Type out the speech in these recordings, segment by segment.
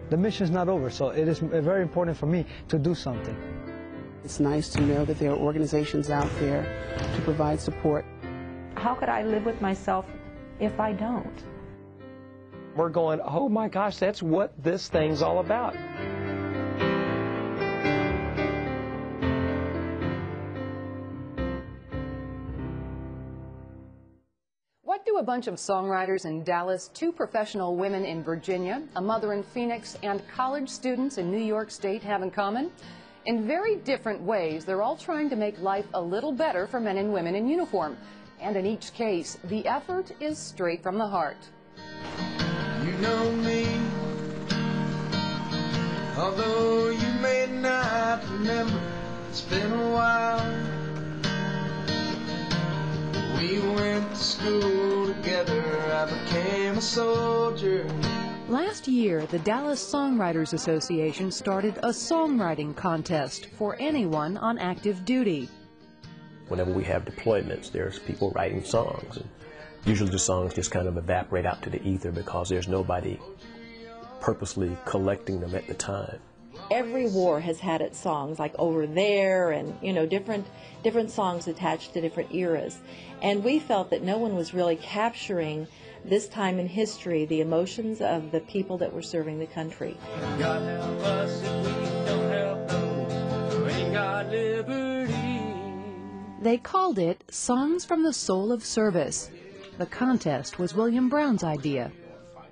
the mission's not over, so it is very important for me to do something. It's nice to know that there are organizations out there to provide support. How could I live with myself if I don't? We're going, oh my gosh, that's what this thing's all about. What do a bunch of songwriters in Dallas, 2 professional women in Virginia, a mother in Phoenix, and college students in New York State have in common? In very different ways, they're all trying to make life a little better for men and women in uniform. And in each case, the effort is straight from the heart. You know me, although you may not remember, it's been a while. We went to school together, I became a soldier. Last year, the Dallas Songwriters Association started a songwriting contest for anyone on active duty. Whenever we have deployments, there's people writing songs, and usually the songs just kind of evaporate out to the ether because there's nobody purposely collecting them at the time. Every war has had its songs, like Over There, and different songs attached to different eras. And we felt that no one was really capturing this time in history the emotions of the people that were serving the country. God help us if we don't help those who ain't got liberty. They called it Songs from the Soul of Service. The contest was William Brown's idea.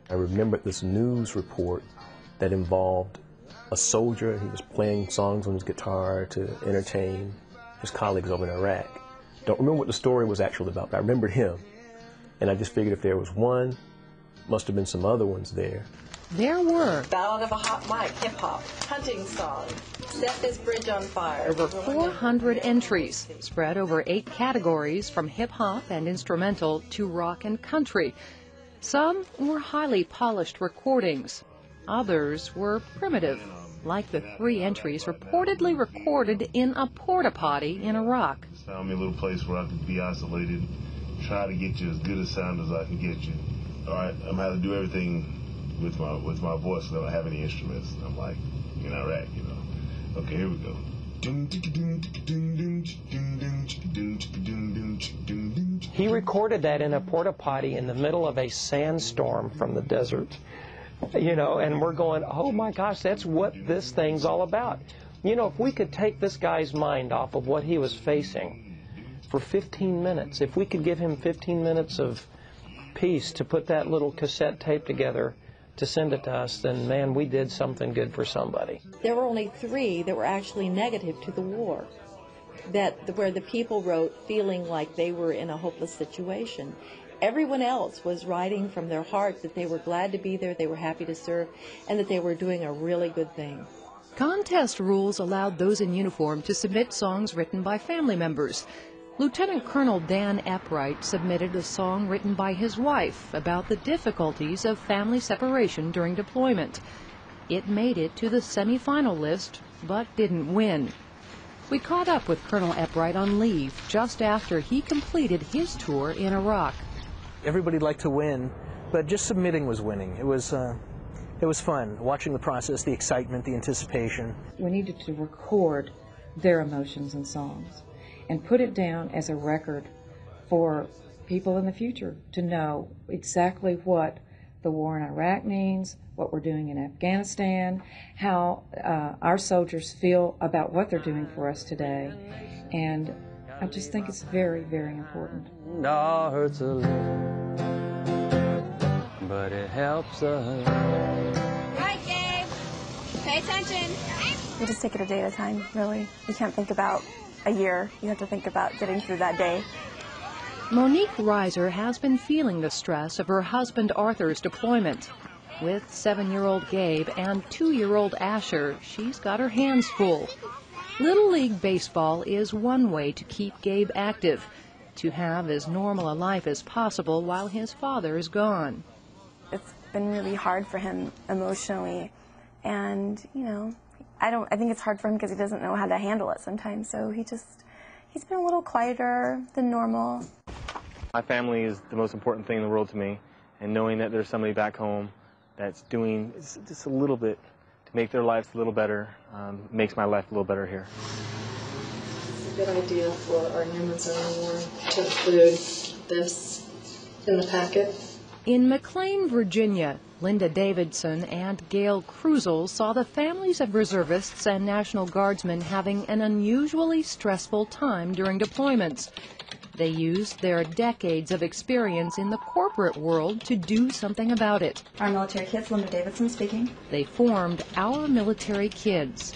I remembered this news report that involved a soldier. He was playing songs on his guitar to entertain his colleagues over in Iraq. Don't remember what the story was actually about, but I remembered him. And I just figured if there was one, must have been some other ones there. There were. Ballad of a Hot Mic, hip-hop, hunting song, Set This Bridge on Fire. Over 400 entries, spread over 8 categories from hip-hop and instrumental to rock and country. Some were highly polished recordings. Others were primitive, like the 3 entries reportedly recorded in a porta potty in Iraq. Found me a little place where I could be isolated, try to get you as good a sound as I can get you. All right, I'm gonna have to do everything with my voice because I don't have any instruments. I'm like in Iraq, you know. Okay, here we go. He recorded that in a porta potty in the middle of a sandstorm from the desert. You know, and we're going, oh my gosh, that's what this thing's all about. You know, if we could take this guy's mind off of what he was facing for 15 minutes, if we could give him 15 minutes of peace to put that little cassette tape together to send it to us, then man, we did something good for somebody. There were only 3 that were actually negative to the war, where the people wrote feeling like they were in a hopeless situation. Everyone else was writing from their heart that they were glad to be there, they were happy to serve, and that they were doing a really good thing. Contest rules allowed those in uniform to submit songs written by family members. Lieutenant Colonel Dan Eppright submitted a song written by his wife about the difficulties of family separation during deployment. It made it to the semifinal list, but didn't win. We caught up with Colonel Eppright on leave just after he completed his tour in Iraq. Everybody liked to win, but just submitting was winning. It was fun, watching the process, the excitement, the anticipation. We needed to record their emotions and songs and put it down as a record for people in the future to know exactly what the war in Iraq means, what we're doing in Afghanistan, how our soldiers feel about what they're doing for us today. And I just think it's very, very important. It hurts a little, but it helps us. Right, Gabe. Pay attention. You just take it a day at a time, really. You can't think about a year. You have to think about getting through that day. Monique Reiser has been feeling the stress of her husband Arthur's deployment. With 7-year-old Gabe and 2-year-old Asher, she's got her hands full. Little League Baseball is one way to keep Gabe active, to have as normal a life as possible while his father is gone. It's been really hard for him emotionally, and, you know, I think it's hard for him because he doesn't know how to handle it sometimes, so he's been a little quieter than normal. My family is the most important thing in the world to me, and knowing that there's somebody back home that's doing just a little bit to make their lives a little better, makes my life a little better here. It's a good idea for our New Missouri War to include this in the packet. In McLean, Virginia, Linda Davidson and Gail Krusel saw the families of reservists and National Guardsmen having an unusually stressful time during deployments. They used their decades of experience in the corporate world to do something about it. Our military kids, Linda Davidson speaking. They formed Our Military Kids.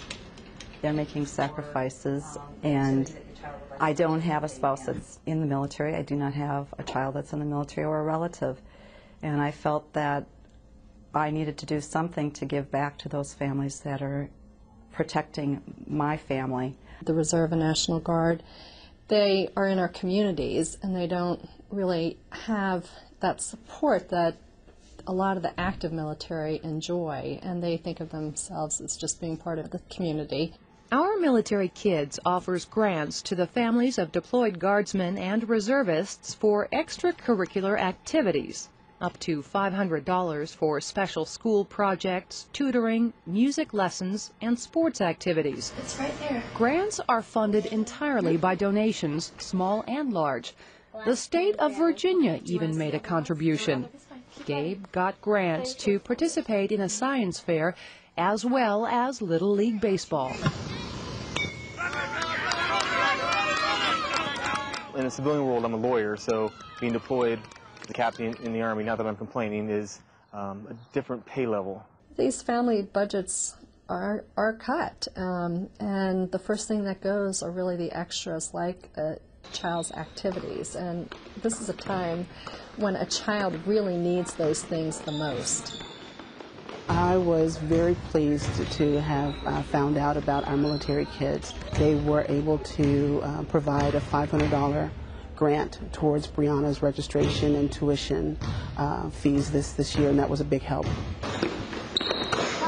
They're making sacrifices, and I don't have a spouse that's in the military. I do not have a child that's in the military or a relative. And I felt that I needed to do something to give back to those families that are protecting my family. The Reserve and National Guard, they are in our communities, and they don't really have that support that a lot of the active military enjoy, and they think of themselves as just being part of the community. Our Military Kids offers grants to the families of deployed guardsmen and reservists for extracurricular activities, up to $500 for special school projects, tutoring, music lessons, and sports activities. It's right there. Grants are funded entirely by donations, small and large. The state of Virginia even made a contribution. Gabe got grants to participate in a science fair as well as Little League Baseball. In the civilian world, I'm a lawyer, so being deployed as a captain in the Army, not that I'm complaining, is a different pay level. These family budgets are cut, and the first thing that goes are really the extras, like a child's activities. And this is a time when a child really needs those things the most. I was very pleased to have found out about Our Military Kids. They were able to provide a $500 grant towards Brianna's registration and tuition fees this year, and that was a big help.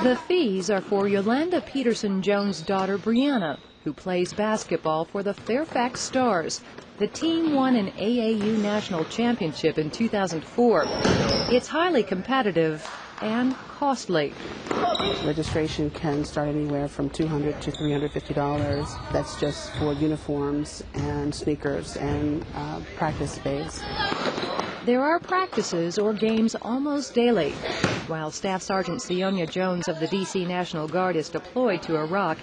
The fees are for Yolanda Peterson Jones' daughter Brianna, who plays basketball for the Fairfax Stars. The team won an AAU national championship in 2004. It's highly competitive and costly. Registration can start anywhere from $200 to $350. That's just for uniforms and sneakers and practice space. There are practices or games almost daily. While Staff Sergeant Sionia Jones of the D.C. National Guard is deployed to Iraq,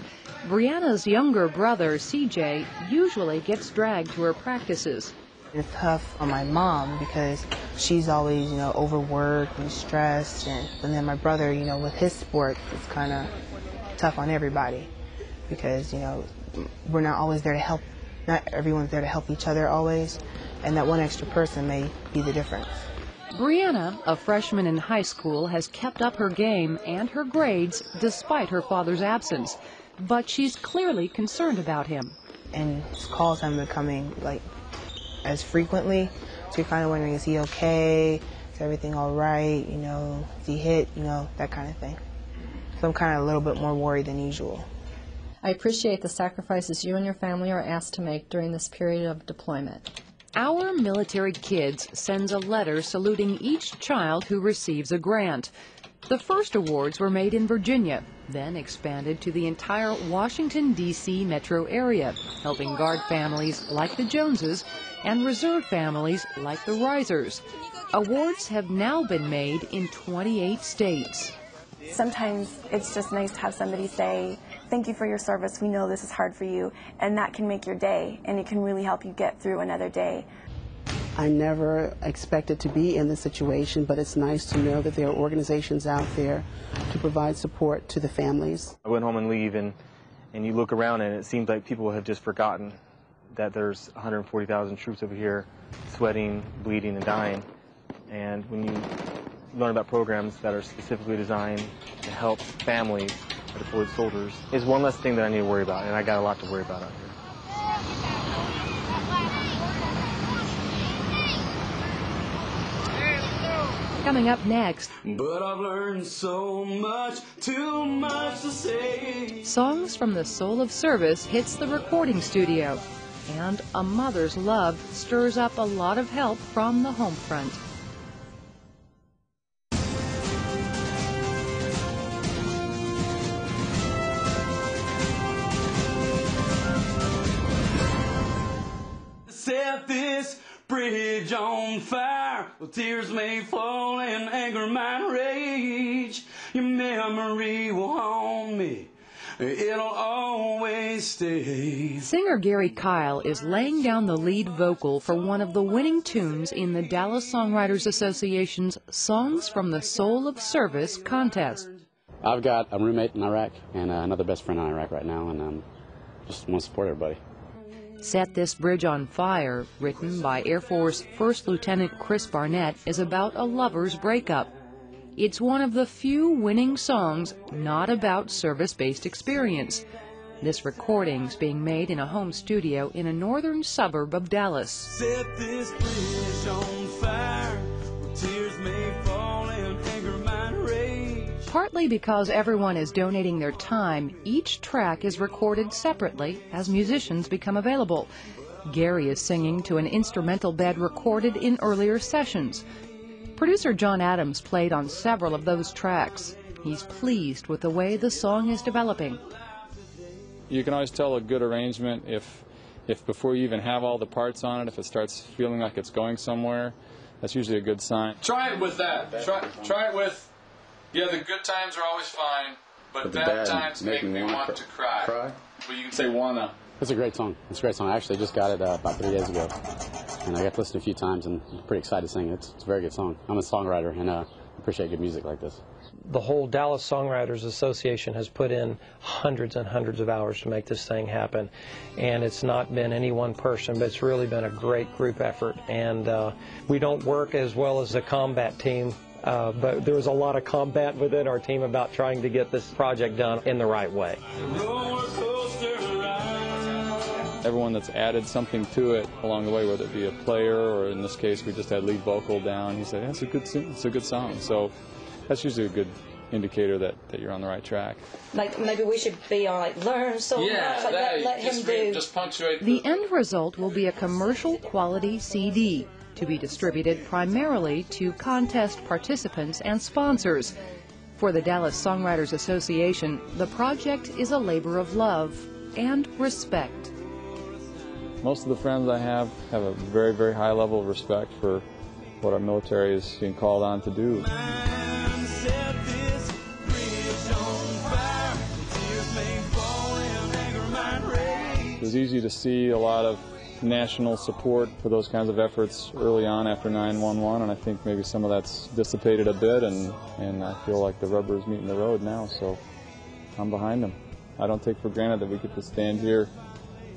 Brianna's younger brother, CJ, usually gets dragged to her practices. It's tough on my mom because she's always, overworked and stressed, and then my brother, with his sport, it's kind of tough on everybody because, we're not always there to help. Not everyone's there to help each other always, and that one extra person may be the difference. Brianna, a freshman in high school, has kept up her game and her grades despite her father's absence, but she's clearly concerned about him. And his calls haven't been coming, as frequently, so you're kind of wondering, is he okay? Is everything all right? Is he hit? That kind of thing. So I'm kind of a little bit more worried than usual. I appreciate the sacrifices you and your family are asked to make during this period of deployment. Our Military Kids sends a letter saluting each child who receives a grant. The first awards were made in Virginia, then expanded to the entire Washington, D.C. metro area, helping Guard families like the Joneses and Reserve families like the Risers. Awards have now been made in 28 states. Sometimes it's just nice to have somebody say, thank you for your service, we know this is hard for you, and that can make your day, and it can really help you get through another day. I never expected to be in this situation, but it's nice to know that there are organizations out there to provide support to the families. I went home and leave, and you look around and it seems like people have just forgotten that there's 140,000 troops over here sweating, bleeding, and dying. And when you learn about programs that are specifically designed to help families of deployed soldiers, it's one less thing that I need to worry about, and I got a lot to worry about out here. Coming up next, But I've learned so much, too much to say. Songs from the Soul of Service hits the recording studio, and a mother's love stirs up a lot of help from the home front. bridge on fire. Well, tears may fall and anger might rage. Your memory will haunt me. It'll always stay. Singer Gary Kyle is laying down the lead vocal for one of the winning tunes in the Dallas Songwriters Association's Songs from the Soul of Service contest. I've got a roommate in Iraq and another best friend in Iraq right now, and just want to support everybody. Set This Bridge on Fire, written by Air Force First Lieutenant Chris Barnett, is about a lover's breakup. It's one of the few winning songs not about service-based experience. This recording's being made in a home studio in a northern suburb of Dallas. Set this bridge on fire, where tears may fall and anger might rage. Partly because everyone is donating their time, each track is recorded separately as musicians become available. Gary is singing to an instrumental bed recorded in earlier sessions. Producer John Adams played on several of those tracks. He's pleased with the way the song is developing. You can always tell a good arrangement if before you even have all the parts on it, if it starts feeling like it's going somewhere, that's usually a good sign. Try it with that. Try it with, yeah, the good times are always fine, but bad times make me want to cry. Well, you can say wanna. It's a great song. It's a great song. I actually just got it about 3 days ago, and I got to listen a few times, and I'm pretty excited to sing it. It's a very good song. I'm a songwriter, and I appreciate good music like this. The whole Dallas Songwriters Association has put in hundreds and hundreds of hours to make this thing happen, and it's not been any one person, but it's really been a great group effort. And we don't work as well as the combat team, but there was a lot of combat within our team about trying to get this project done in the right way. Everyone that's added something to it along the way, whether it be a player or in this case we just had lead vocal down, he said, "That's it's a good song." So that's usually a good indicator that you're on the right track. Like maybe we should be on like learn so much. Like let him do. Just punctuate. The end result will be a commercial quality CD to be distributed primarily to contest participants and sponsors. For the Dallas Songwriters Association, the project is a labor of love and respect. Most of the friends I have a very, very high level of respect for what our military is being called on to do. It was easy to see a lot of national support for those kinds of efforts early on after 9/11, and I think maybe some of that's dissipated a bit, and I feel like the rubber is meeting the road now, so I'm behind them. I don't take for granted that we get to stand here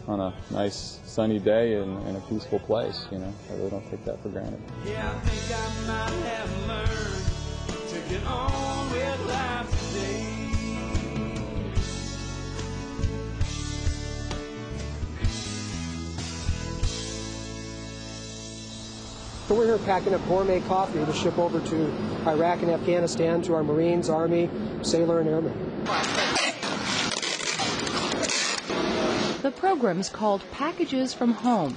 on a nice sunny day in a peaceful place, you know. I really don't take that for granted. Yeah, I think I might have learned to get on with life today. So we're here packing up gourmet coffee to ship over to Iraq and Afghanistan to our Marines, Army, Sailor, and Airmen. The program's called Packages from Home.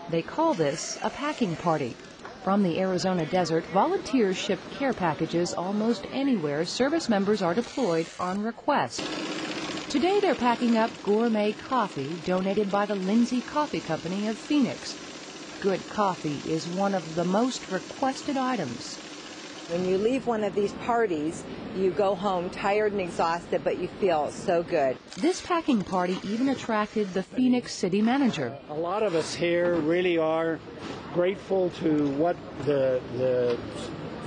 They call this a packing party. From the Arizona desert, volunteers ship care packages almost anywhere service members are deployed on request. Today they're packing up gourmet coffee donated by the Lindsay Coffee Company of Phoenix. Good coffee is one of the most requested items. When you leave one of these parties, you go home tired and exhausted, but you feel so good. This packing party even attracted the Phoenix city manager. A lot of us here really are grateful to what the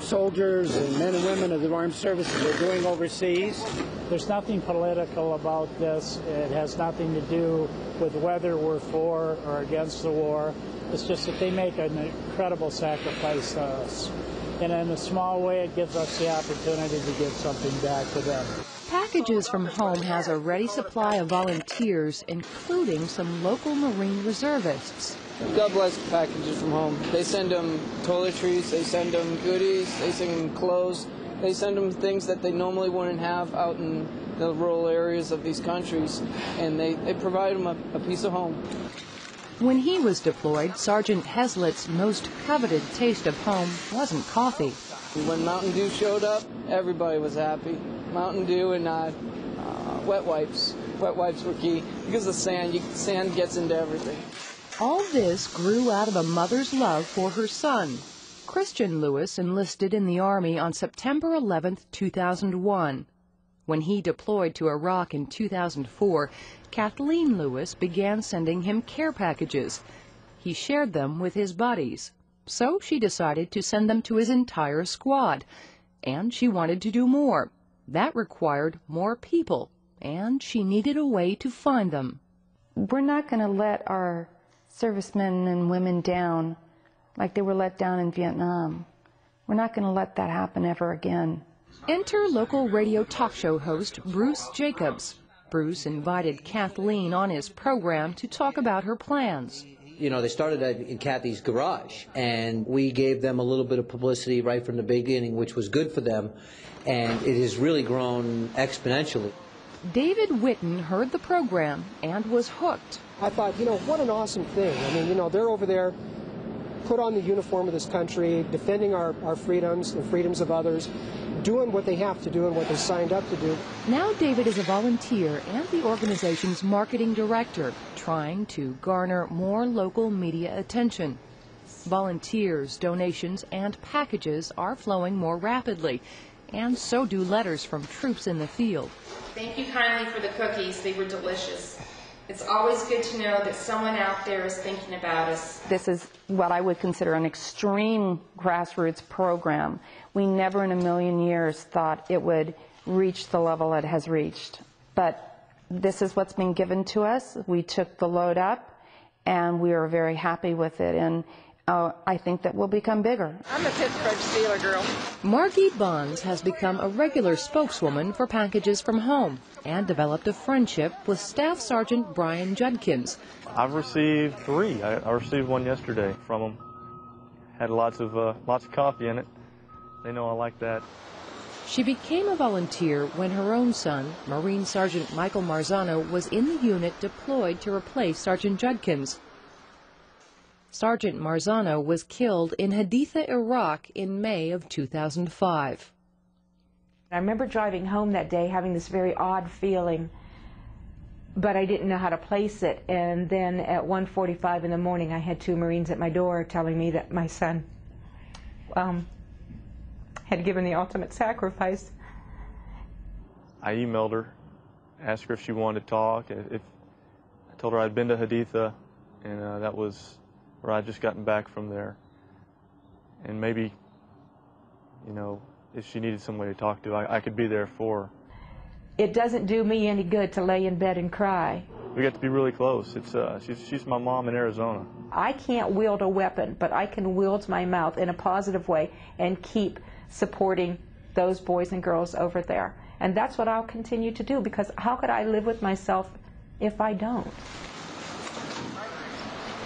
soldiers and men and women of the armed services are doing overseas. There's nothing political about this. It has nothing to do with whether we're for or against the war. It's just that they make an incredible sacrifice to us. And in a small way, it gives us the opportunity to give something back to them. Packages from Home has a ready supply of volunteers, including some local Marine reservists. God bless Packages from Home. They send them toiletries, they send them goodies, they send them clothes, they send them things that they normally wouldn't have out in the rural areas of these countries, and they provide them a piece of home. When he was deployed, Sergeant Heslett's most coveted taste of home wasn't coffee. When Mountain Dew showed up, everybody was happy. Mountain Dew and wet wipes. Wet wipes were key because the sand gets into everything. All this grew out of a mother's love for her son. Christian Lewis enlisted in the Army on September 11, 2001. When he deployed to Iraq in 2004, Kathleen Lewis began sending him care packages. He shared them with his buddies. So she decided to send them to his entire squad. And she wanted to do more. That required more people, and she needed a way to find them. We're not going to let our servicemen and women down like they were let down in Vietnam. We're not going to let that happen ever again. Enter local radio talk show host Bruce Jacobs. Bruce invited Kathleen on his program to talk about her plans. You know, they started in Kathy's garage, and we gave them a little bit of publicity right from the beginning, which was good for them, and it has really grown exponentially. David Witten heard the program and was hooked. I thought, you know, what an awesome thing. I mean, you know, they're over there, put on the uniform of this country, defending our freedoms, the freedoms of others, doing what they have to do and what they signed up to do. Now David is a volunteer and the organization's marketing director, trying to garner more local media attention. Volunteers, donations, and packages are flowing more rapidly, and so do letters from troops in the field. Thank you kindly for the cookies. They were delicious. It's always good to know that someone out there is thinking about us. This is what I would consider an extreme grassroots program. We never in a million years thought it would reach the level it has reached. But this is what's been given to us. We took the load up, and we are very happy with it. And I think that we'll become bigger. I'm a Pittsburgh Steeler girl. Margie Bonds has become a regular spokeswoman for Packages from Home and developed a friendship with Staff Sergeant Brian Judkins. I've received 3. I received one yesterday from them. Had lots of coffee in it. They know I like that. She became a volunteer when her own son, Marine Sergeant Michael Marzano, was in the unit deployed to replace Sergeant Judkins. Sergeant Marzano was killed in Haditha, Iraq in May of 2005. I remember driving home that day having this very odd feeling, but I didn't know how to place it. And then at 1:45 in the morning, I had 2 Marines at my door telling me that my son had given the ultimate sacrifice. I emailed her, asked her if she wanted to talk. I told her I'd been to Haditha, and that was where I'd just gotten back from there. And maybe, you know, if she needed somebody to talk to, I could be there for her. It doesn't do me any good to lay in bed and cry. We got to be really close. She's my mom in Arizona. I can't wield a weapon, but I can wield my mouth in a positive way and keep supporting those boys and girls over there. And that's what I'll continue to do, because how could I live with myself if I don't?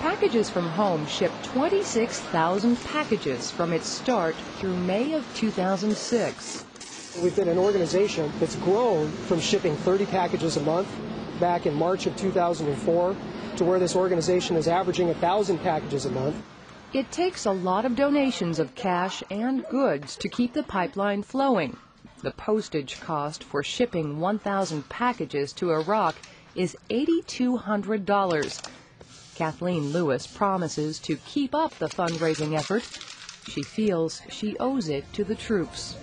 Packages from Home shipped 26,000 packages from its start through May of 2006. We've been an organization that's grown from shipping 30 packages a month back in March of 2004 to where this organization is averaging 1,000 packages a month. It takes a lot of donations of cash and goods to keep the pipeline flowing. The postage cost for shipping 1,000 packages to Iraq is $8,200. Kathleen Lewis promises to keep up the fundraising effort. She feels she owes it to the troops.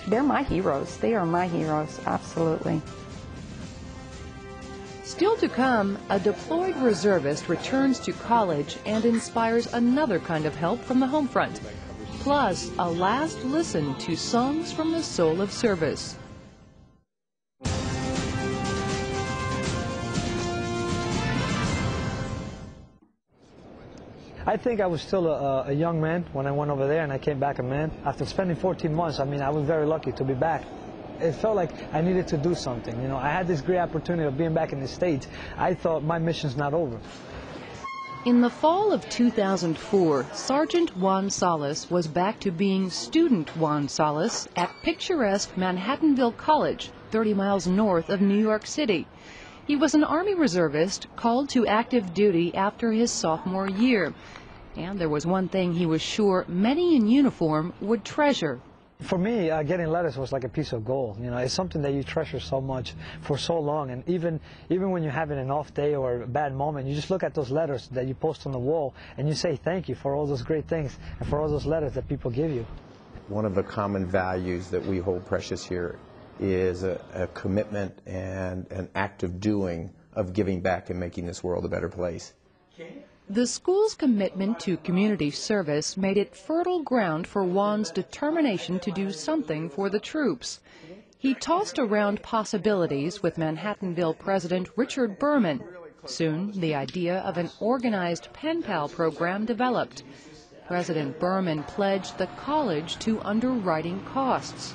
They're my heroes. They are my heroes, absolutely. Still to come, a deployed reservist returns to college and inspires another kind of help from the home front. Plus, a last listen to songs from the soul of service. I think I was still a young man when I went over there, and I came back a man. After spending 14 months, I mean, I was very lucky to be back. It felt like I needed to do something. You know, I had this great opportunity of being back in the States. I thought my mission's not over. In the fall of 2004, Sergeant Juan Salas was back to being Student Juan Salas at picturesque Manhattanville College, 30 miles north of New York City. He was an Army reservist called to active duty after his sophomore year. And there was one thing he was sure many in uniform would treasure: For me, getting letters was like a piece of gold. You know, it's something that you treasure so much for so long, and even when you're having an off day or a bad moment, you just look at those letters that you post on the wall and you say thank you for all those great things and for all those letters that people give you. One of the common values that we hold precious here is a commitment and an act of doing, of giving back and making this world a better place. The school's commitment to community service made it fertile ground for Juan's determination to do something for the troops. He tossed around possibilities with Manhattanville President Richard Berman. Soon, the idea of an organized pen pal program developed. President Berman pledged the college to underwriting costs.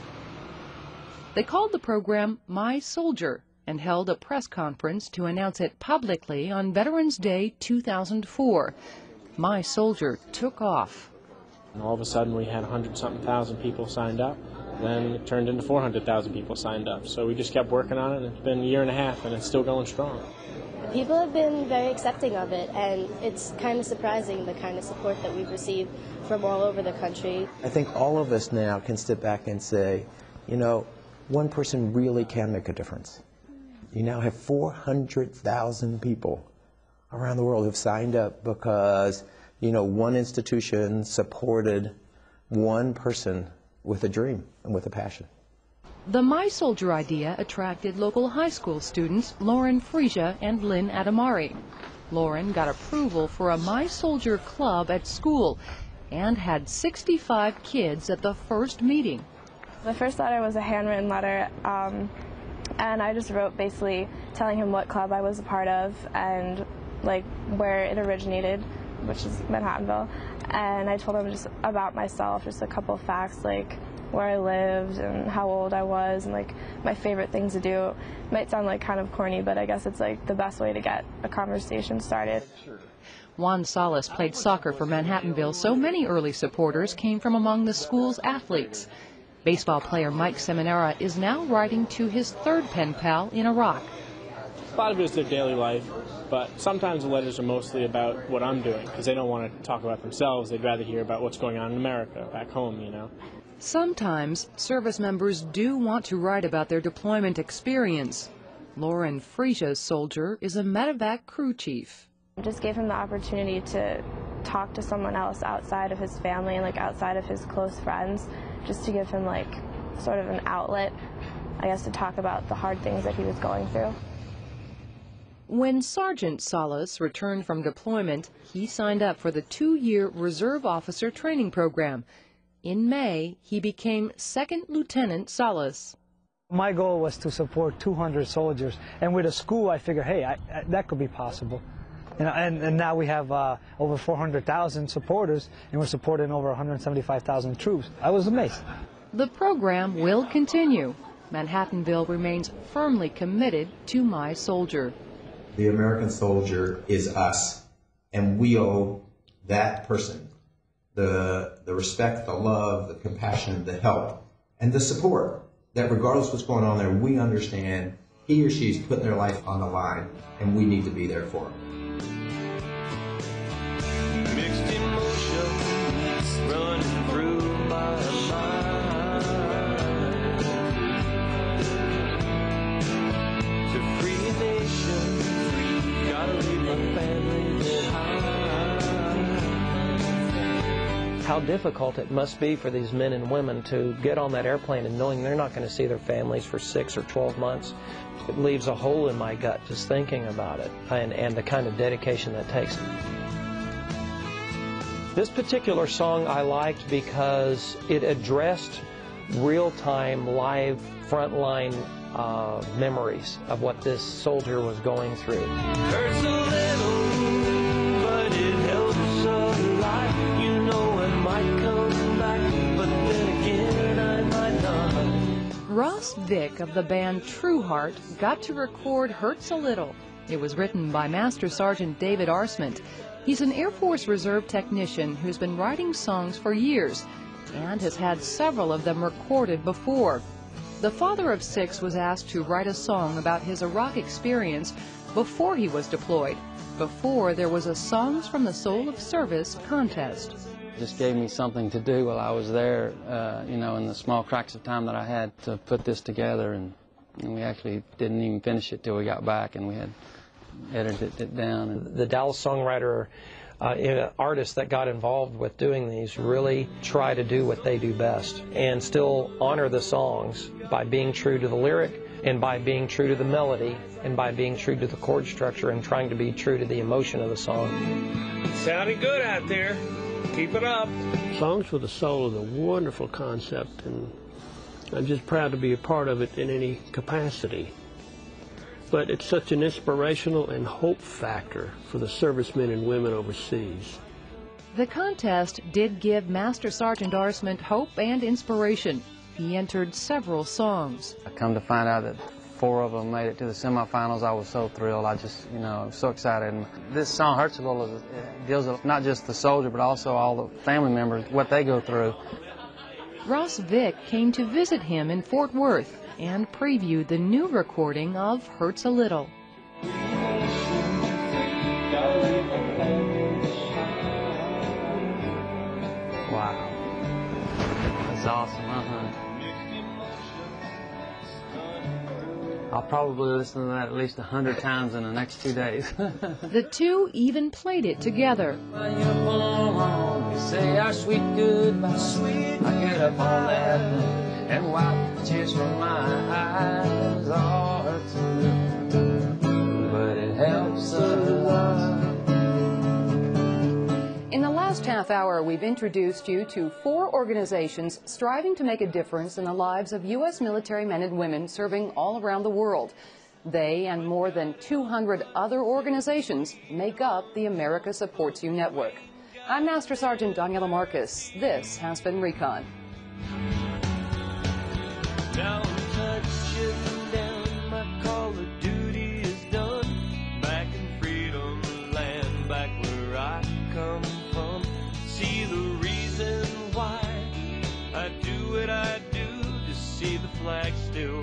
They called the program My Soldier and held a press conference to announce it publicly on Veterans Day 2004. My Soldier took off. And all of a sudden we had 100-something thousand people signed up. Then it turned into 400,000 people signed up. So we just kept working on it, and it's been a year and a half, and it's still going strong. People have been very accepting of it, and it's kind of surprising the kind of support that we've received from all over the country. I think all of us now can step back and say, you know, one person really can make a difference. You now have 400,000 people around the world who've signed up because, you know, one institution supported one person with a dream and with a passion. The My Soldier idea attracted local high school students Lauren Frisia and Lynn Adamari. Lauren got approval for a My Soldier club at school and had 65 kids at the first meeting. The first letter was a handwritten letter, and I just wrote basically telling him what club I was a part of and like where it originated, which is Manhattanville. And I told him just about myself, just a couple of facts like where I lived and how old I was and like my favorite things to do. It might sound like kind of corny, but I guess it's like the best way to get a conversation started. Juan Salas played soccer for Manhattanville, so many early supporters came from among the school's athletes. Baseball player Mike Seminara is now writing to his third pen pal in Iraq. A lot of it is their daily life, but sometimes the letters are mostly about what I'm doing, because they don't want to talk about themselves. They'd rather hear about what's going on in America, back home, you know. Sometimes service members do want to write about their deployment experience. Lauren Frisia's soldier is a medevac crew chief. I just gave him the opportunity to talk to someone else outside of his family and like outside of his close friends, just to give him like sort of an outlet, I guess, to talk about the hard things that he was going through. When Sergeant Salas returned from deployment, he signed up for the 2-year Reserve Officer Training Program. In May, he became Second Lieutenant Salas. My goal was to support 200 soldiers, and with a school, I figured, hey, that could be possible. You know, and now we have over 400,000 supporters, and we're supporting over 175,000 troops. I was amazed. The program will continue. Manhattanville remains firmly committed to My Soldier. The American soldier is us, and we owe that person the respect, the love, the compassion, the help, and the support that regardless of what's going on there, we understand he or she's putting their life on the line, and we need to be there for them. Mixed emotions running through my mind. To free a nation, gotta leave my family behind. How difficult it must be for these men and women to get on that airplane and knowing they're not going to see their families for 6 or 12 months. It leaves a hole in my gut just thinking about it and the kind of dedication that takes. This particular song I liked because it addressed real-time, live, frontline memories of what this soldier was going through. Hurts a little, but it helps a lot. You know I might come back, but then again I might not. Ross Vick of the band True Heart got to record Hurts a Little. It was written by Master Sergeant David Arsment. He's an Air Force Reserve technician who's been writing songs for years and has had several of them recorded before. The father of 6 was asked to write a song about his Iraq experience before he was deployed, before there was a Songs from the Soul of Service contest. just gave me something to do while I was there, you know, in the small cracks of time that I had to put this together. And we actually didn't even finish it till we got back, and we had edited it down. The Dallas songwriter artists that got involved with doing these really try to do what they do best and still honor the songs by being true to the lyric and by being true to the melody and by being true to the chord structure and trying to be true to the emotion of the song. Sounding good out there. Keep it up. Songs with a Soul is a wonderful concept, and I'm just proud to be a part of it in any capacity. But it's such an inspirational and hope factor for the servicemen and women overseas. The contest did give Master Sergeant Arsman hope and inspiration. He entered several songs. I come to find out that 4 of them made it to the semifinals. I was so thrilled. I just, you know, I'm so excited. And this song, Hurts a Little, it deals with not just the soldier, but also all the family members, what they go through. Ross Vick came to visit him in Fort Worth and previewed the new recording of Hurts a Little. Wow. That's awesome, huh? I'll probably listen to that at least 100 times in the next 2 days. The two even played it together. When you pull home, you say our sweet goodbye. I get up on that and wipe the tears from my eyes. All hurts a little, but it helps a lot. In the last half hour, we've introduced you to 4 organizations striving to make a difference in the lives of U.S. military men and women serving all around the world. They and more than 200 other organizations make up the America Supports You network. I'm Master Sergeant Daniela Marcus. This has been Recon. Now I'm touching down, my call of duty is done. Back in freedom land, back where I come from. See the reason why I do what I do, to see the flag still